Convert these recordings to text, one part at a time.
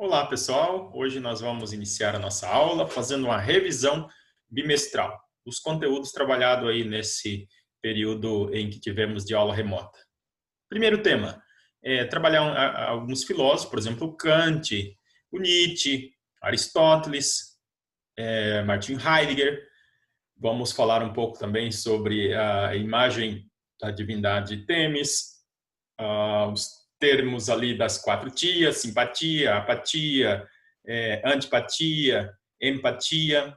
Olá, pessoal! Hoje nós vamos iniciar a nossa aula fazendo uma revisão bimestral dos conteúdos trabalhados aí nesse período em que tivemos de aula remota. Primeiro tema, trabalhar alguns filósofos, por exemplo, o Kant, o Nietzsche, Aristóteles, Martin Heidegger. Vamos falar um pouco também sobre a imagem da divindade Temis, os termos ali das quatro tias, simpatia, apatia, antipatia, empatia.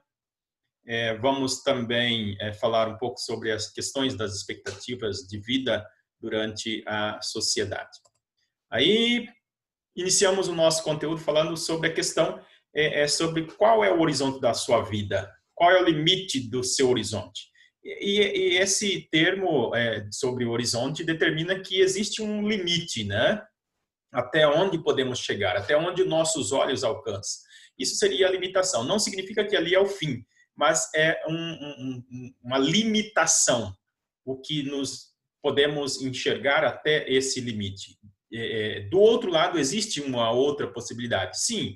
Vamos também falar um pouco sobre as questões das expectativas de vida durante a sociedade. Aí, iniciamos o nosso conteúdo falando sobre a questão sobre qual é o horizonte da sua vida, qual é o limite do seu horizonte. E esse termo sobre o horizonte determina que existe um limite, né? Até onde podemos chegar, até onde nossos olhos alcançam. Isso seria a limitação. Não significa que ali é o fim, mas é uma limitação, o que nos podemos enxergar até esse limite. Do outro lado, existe uma outra possibilidade, sim,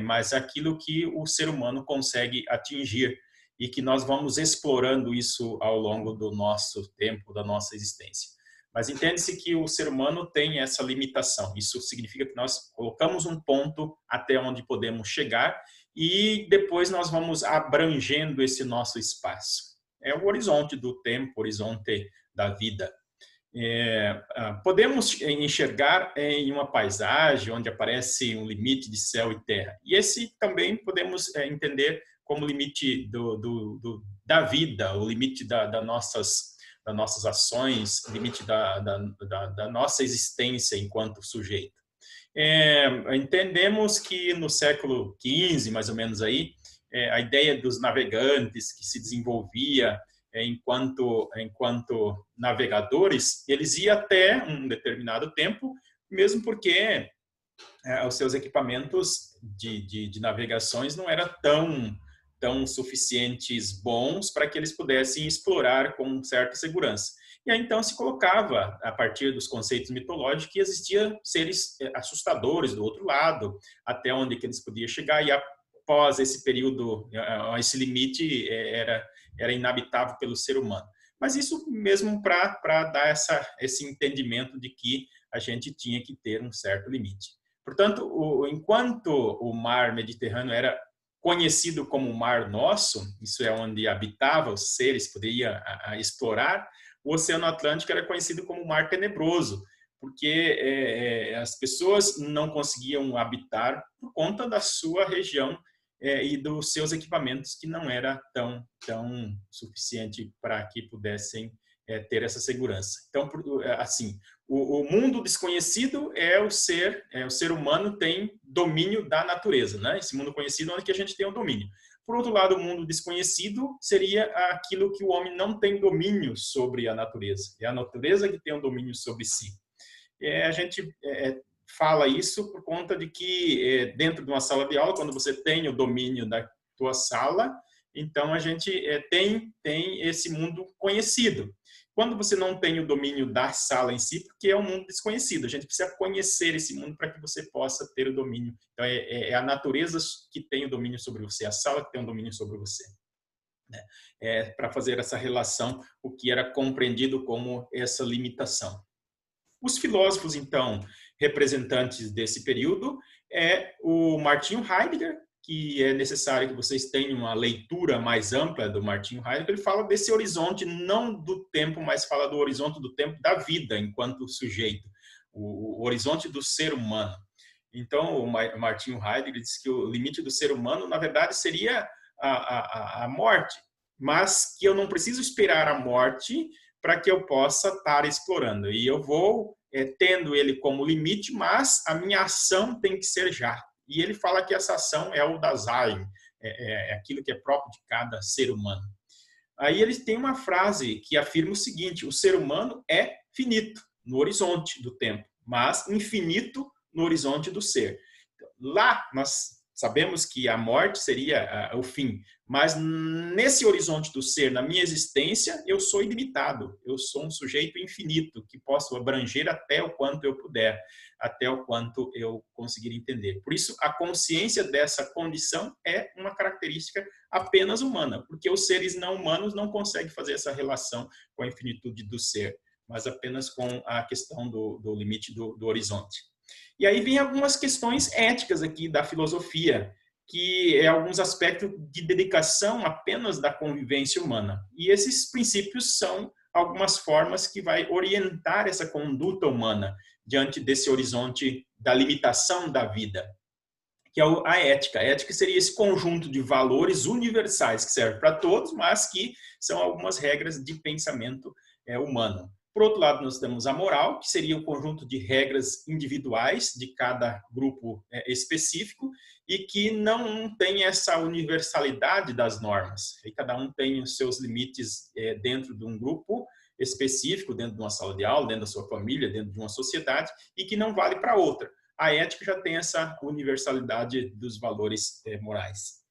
mas aquilo que o ser humano consegue atingir e que nós vamos explorando isso ao longo do nosso tempo, da nossa existência. Mas entende-se que o ser humano tem essa limitação. Isso significa que nós colocamos um ponto até onde podemos chegar e depois nós vamos abrangendo esse nosso espaço. É o horizonte do tempo, o horizonte da vida. Podemos enxergar em uma paisagem onde aparece um limite de céu e terra. E esse também podemos entender como limite da vida, o limite das nossas ações, limite da nossa existência enquanto sujeito. Entendemos que no século XV, mais ou menos aí, a ideia dos navegantes que se desenvolvia enquanto navegadores, eles iam até um determinado tempo, mesmo porque os seus equipamentos de navegações não eram tão suficientes bons para que eles pudessem explorar com certa segurança. E aí então se colocava, a partir dos conceitos mitológicos, que existiam seres assustadores do outro lado, até onde que eles podiam chegar, e após esse período, esse limite era inabitável pelo ser humano. Mas isso mesmo para dar esse entendimento de que a gente tinha que ter um certo limite. Portanto, enquanto o mar Mediterrâneo era conhecido como o Mar Nosso, isso é onde habitavam os seres, poderia explorar, o Oceano Atlântico era conhecido como o Mar Tenebroso, porque as pessoas não conseguiam habitar por conta da sua região e dos seus equipamentos, que não era tão suficiente para que pudessem ter essa segurança. Então, assim, o mundo desconhecido o ser humano tem domínio da natureza, né? Esse mundo conhecido é onde que a gente tem o domínio. Por outro lado, o mundo desconhecido seria aquilo que o homem não tem domínio sobre a natureza. É a natureza que tem o domínio sobre si. A gente fala isso por conta de que dentro de uma sala de aula, quando você tem o domínio da tua sala, então a gente tem esse mundo conhecido. Quando você não tem o domínio da sala em si, porque é um mundo desconhecido, a gente precisa conhecer esse mundo para que você possa ter o domínio. Então, é a natureza que tem o domínio sobre você, a sala que tem o domínio sobre você. Para fazer essa relação, o que era compreendido como essa limitação. Os filósofos, então, representantes desse período o Martin Heidegger, que é necessário que vocês tenham uma leitura mais ampla do Martin Heidegger. Ele fala desse horizonte, não do tempo, mas fala do horizonte do tempo da vida enquanto sujeito, o horizonte do ser humano. Então, o Martin Heidegger diz que o limite do ser humano, na verdade, seria a morte, mas que eu não preciso esperar a morte para que eu possa estar explorando. E eu vou tendo ele como limite, mas a minha ação tem que ser já. E ele fala que essa ação é o Dasein, aquilo que é próprio de cada ser humano. Aí ele tem uma frase que afirma o seguinte: o ser humano é finito no horizonte do tempo, mas infinito no horizonte do ser. Lá nós sabemos que a morte seria o fim, mas nesse horizonte do ser, na minha existência, eu sou ilimitado, eu sou um sujeito infinito, que posso abranger até o quanto eu puder, até o quanto eu conseguir entender. Por isso, a consciência dessa condição é uma característica apenas humana, porque os seres não humanos não conseguem fazer essa relação com a infinitude do ser, mas apenas com a questão do limite do horizonte. E aí vem algumas questões éticas aqui da filosofia, que é alguns aspectos de dedicação apenas da convivência humana. E esses princípios são algumas formas que vai orientar essa conduta humana diante desse horizonte da limitação da vida, que é a ética. A ética seria esse conjunto de valores universais que serve para todos, mas que são algumas regras de pensamento humano. Por outro lado, nós temos a moral, que seria o conjunto de regras individuais de cada grupo específico e que não tem essa universalidade das normas. E cada um tem os seus limites dentro de um grupo específico, dentro de uma sala de aula, dentro da sua família, dentro de uma sociedade, e que não vale para outra. A ética já tem essa universalidade dos valores morais.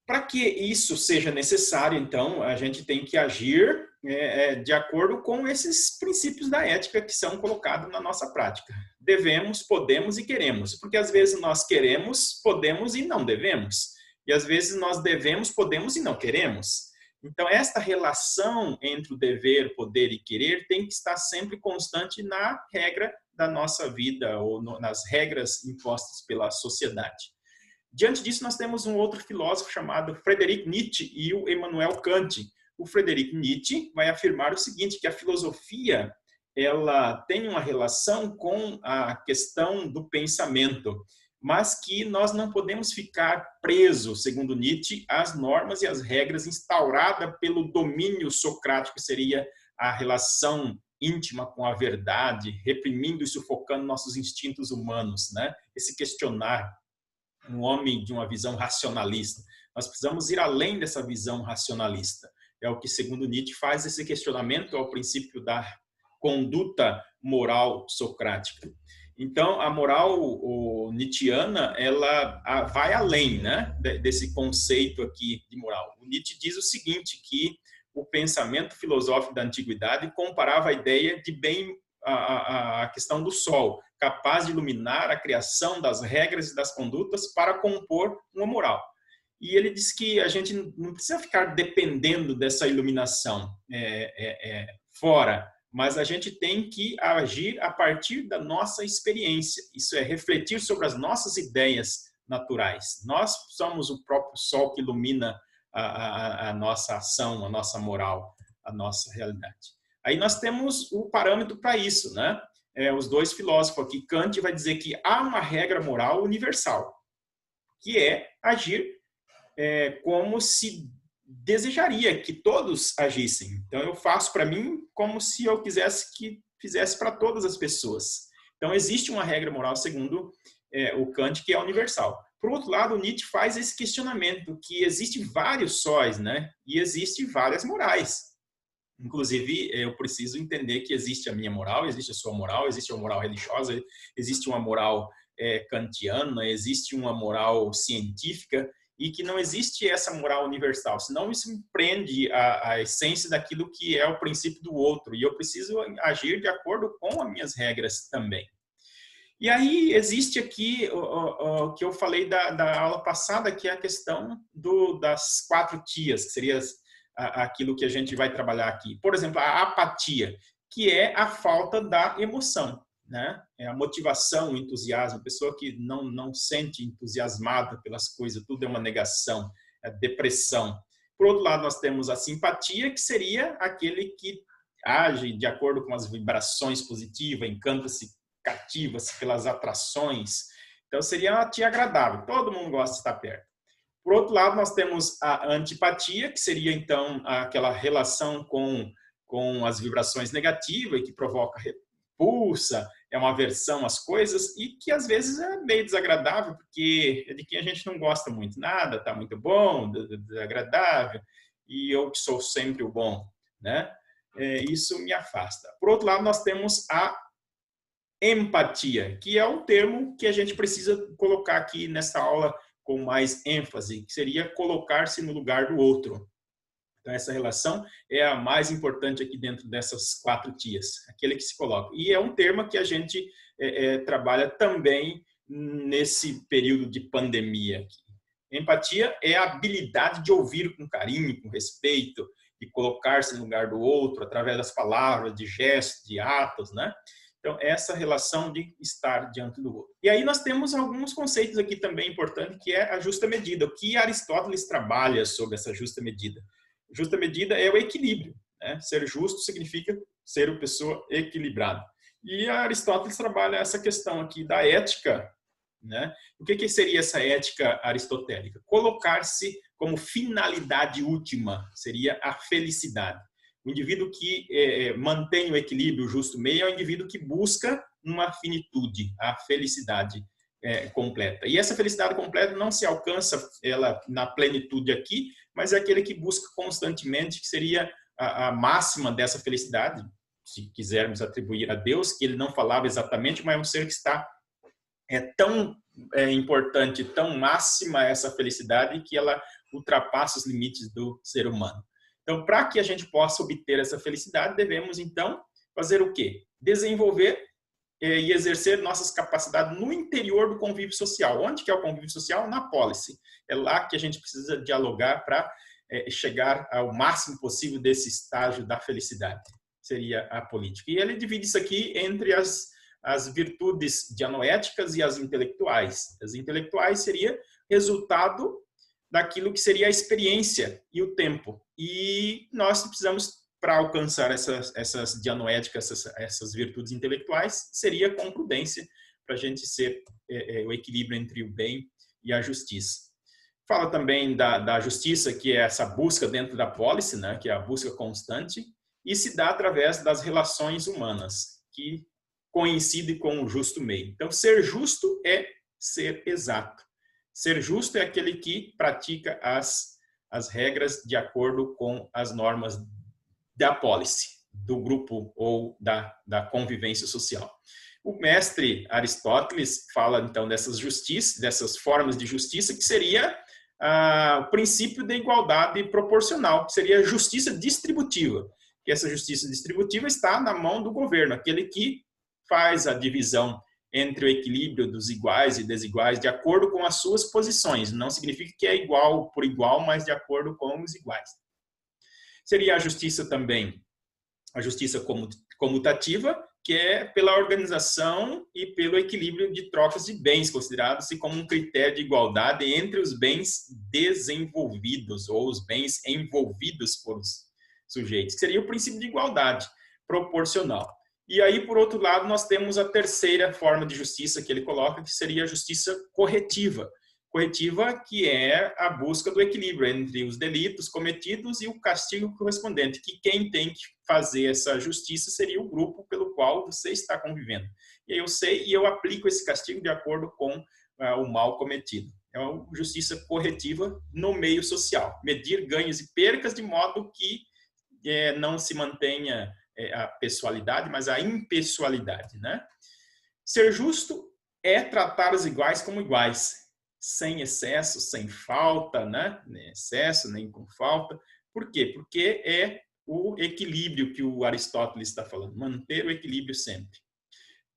Para que isso seja necessário, então, a gente tem que agir de acordo com esses princípios da ética que são colocados na nossa prática. Devemos, podemos e queremos, porque às vezes nós queremos, podemos e não devemos. E às vezes nós devemos, podemos e não queremos. Então, esta relação entre o dever, poder e querer tem que estar sempre constante na regra da nossa vida ou nas regras impostas pela sociedade. Diante disso, nós temos um outro filósofo chamado Friedrich Nietzsche e o Immanuel Kant. O Friedrich Nietzsche vai afirmar o seguinte, que a filosofia ela tem uma relação com a questão do pensamento, mas que nós não podemos ficar presos, segundo Nietzsche, às normas e às regras instauradas pelo domínio socrático, que seria a relação íntima com a verdade, reprimindo e sufocando nossos instintos humanos, né? Esse questionar, um homem de uma visão racionalista. Nós precisamos ir além dessa visão racionalista. É o que, segundo Nietzsche, faz esse questionamento ao princípio da conduta moral socrática. Então, a moral nietzschiana, ela vai além, né, desse conceito aqui de moral. O Nietzsche diz o seguinte, que o pensamento filosófico da antiguidade comparava a ideia de bem a questão do sol, capaz de iluminar a criação das regras e das condutas para compor uma moral. E ele diz que a gente não precisa ficar dependendo dessa iluminação fora, mas a gente tem que agir a partir da nossa experiência. Isso é, refletir sobre as nossas ideias naturais. Nós somos o próprio sol que ilumina a nossa ação, a nossa moral, a nossa realidade. Aí nós temos o parâmetro para isso, né? Os dois filósofos aqui, Kant vai dizer que há uma regra moral universal, que é agir como se desejaria que todos agissem. Então, eu faço para mim como se eu quisesse que fizesse para todas as pessoas. Então, existe uma regra moral, segundo o Kant, que é universal. Por outro lado, Nietzsche faz esse questionamento, que existe vários sóis, né? E existe várias morais. Inclusive, eu preciso entender que existe a minha moral, existe a sua moral, existe uma moral religiosa, existe uma moral kantiana, existe uma moral científica, e que não existe essa moral universal, senão isso me prende a essência daquilo que é o princípio do outro, e eu preciso agir de acordo com as minhas regras também. E aí existe aqui o que eu falei da aula passada, que é a questão das 4 tias, que seria aquilo que a gente vai trabalhar aqui. Por exemplo, a apatia, que é a falta da emoção, né? É a motivação, o entusiasmo, a pessoa que não sente entusiasmada pelas coisas, tudo é uma negação, é depressão. Por outro lado, nós temos a simpatia, que seria aquele que age de acordo com as vibrações positivas, encanta-se, cativa-se pelas atrações. Então, seria uma tia agradável, todo mundo gosta de estar perto. Por outro lado, nós temos a antipatia, que seria, então, aquela relação com as vibrações negativas, que provoca repulsa, é uma aversão às coisas, e que, às vezes, é meio desagradável, porque é de quem a gente não gosta muito. Nada está muito bom, desagradável, e eu que sou sempre o bom, né? Isso me afasta. Por outro lado, nós temos a empatia, que é um termo que a gente precisa colocar aqui nessa aula com mais ênfase, que seria colocar-se no lugar do outro. Então, essa relação é a mais importante aqui dentro dessas 4 tias, aquele que se coloca. E é um termo que a gente trabalha também nesse período de pandemia. Empatia é a habilidade de ouvir com carinho, com respeito, de colocar-se no lugar do outro, através das palavras, de gestos, de atos, né? Então, essa relação de estar diante do outro. E aí nós temos alguns conceitos aqui também importantes, que é a justa medida. O que Aristóteles trabalha sobre essa justa medida? Justa medida é o equilíbrio, né? Ser justo significa ser uma pessoa equilibrada. E Aristóteles trabalha essa questão aqui da ética, né? O que seria essa ética aristotélica? Colocar-se como finalidade última seria a felicidade. O indivíduo que mantém o equilíbrio, o justo meio, é o indivíduo que busca uma finitude, a felicidade completa. E essa felicidade completa não se alcança ela na plenitude aqui, mas é aquele que busca constantemente, que seria a máxima dessa felicidade, se quisermos atribuir a Deus, que ele não falava exatamente, mas é um ser que está tão importante, tão máxima essa felicidade, que ela ultrapassa os limites do ser humano. Então, para que a gente possa obter essa felicidade, devemos, então, fazer o quê? Desenvolver e exercer nossas capacidades no interior do convívio social. Onde que é o convívio social? Na policy. É lá que a gente precisa dialogar para chegar ao máximo possível desse estágio da felicidade. Seria a política. E ele divide isso aqui entre as virtudes dianoéticas e as intelectuais. As intelectuais seria resultado daquilo que seria a experiência e o tempo. E nós precisamos, para alcançar essas dianoéticas, essas virtudes intelectuais, seria com prudência, para a gente ser o equilíbrio entre o bem e a justiça. Fala também da justiça, que é essa busca dentro da policy, né, que é a busca constante, e se dá através das relações humanas, que coincide com o justo meio. Então, ser justo é ser exato. Ser justo é aquele que pratica as regras de acordo com as normas da policy, do grupo ou da convivência social. O mestre Aristóteles fala, então, dessas justiças, dessas formas de justiça, que seria o princípio da igualdade proporcional, que seria a justiça distributiva. Que essa justiça distributiva está na mão do governo, aquele que faz a divisão entre o equilíbrio dos iguais e desiguais de acordo com as suas posições. Não significa que é igual por igual, mas de acordo com os iguais. Seria a justiça também, a justiça comutativa, que é pela organização e pelo equilíbrio de trocas de bens, considerado-se como um critério de igualdade entre os bens desenvolvidos ou os bens envolvidos por os sujeitos, que seria o princípio de igualdade proporcional. E aí, por outro lado, nós temos a terceira forma de justiça que ele coloca, que seria a justiça corretiva. Corretiva, que é a busca do equilíbrio entre os delitos cometidos e o castigo correspondente, que quem tem que fazer essa justiça seria o grupo pelo qual você está convivendo. E eu sei e eu aplico esse castigo de acordo com o mal cometido. É uma justiça corretiva no meio social. Medir ganhos e percas de modo que não se mantenha a pessoalidade, mas a impessoalidade, né? Ser justo é tratar os iguais como iguais, sem excesso, sem falta, né? Nem excesso, nem com falta. Por quê? Porque é o equilíbrio que o Aristóteles está falando, manter o equilíbrio sempre.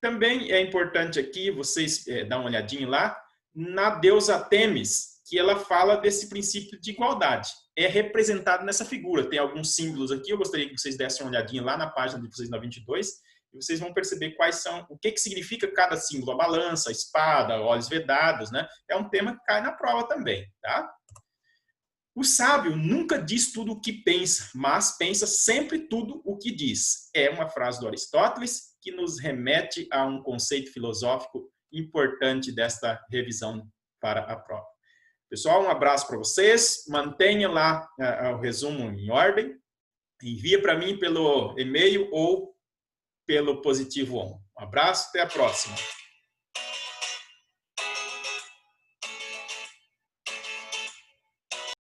Também é importante aqui, vocês dão uma olhadinha lá, na deusa Temis, que ela fala desse princípio de igualdade. É representado nessa figura. Tem alguns símbolos aqui, eu gostaria que vocês dessem uma olhadinha lá na página de vocês, na 22, e vocês vão perceber quais são, o que significa cada símbolo, a balança, a espada, olhos vedados, né? É um tema que cai na prova também, tá? O sábio nunca diz tudo o que pensa, mas pensa sempre tudo o que diz. É uma frase do Aristóteles que nos remete a um conceito filosófico importante desta revisão para a prova. Pessoal, um abraço para vocês. Mantenha lá o resumo em ordem. Envia para mim pelo e-mail ou pelo Positivo On. Um abraço, até a próxima.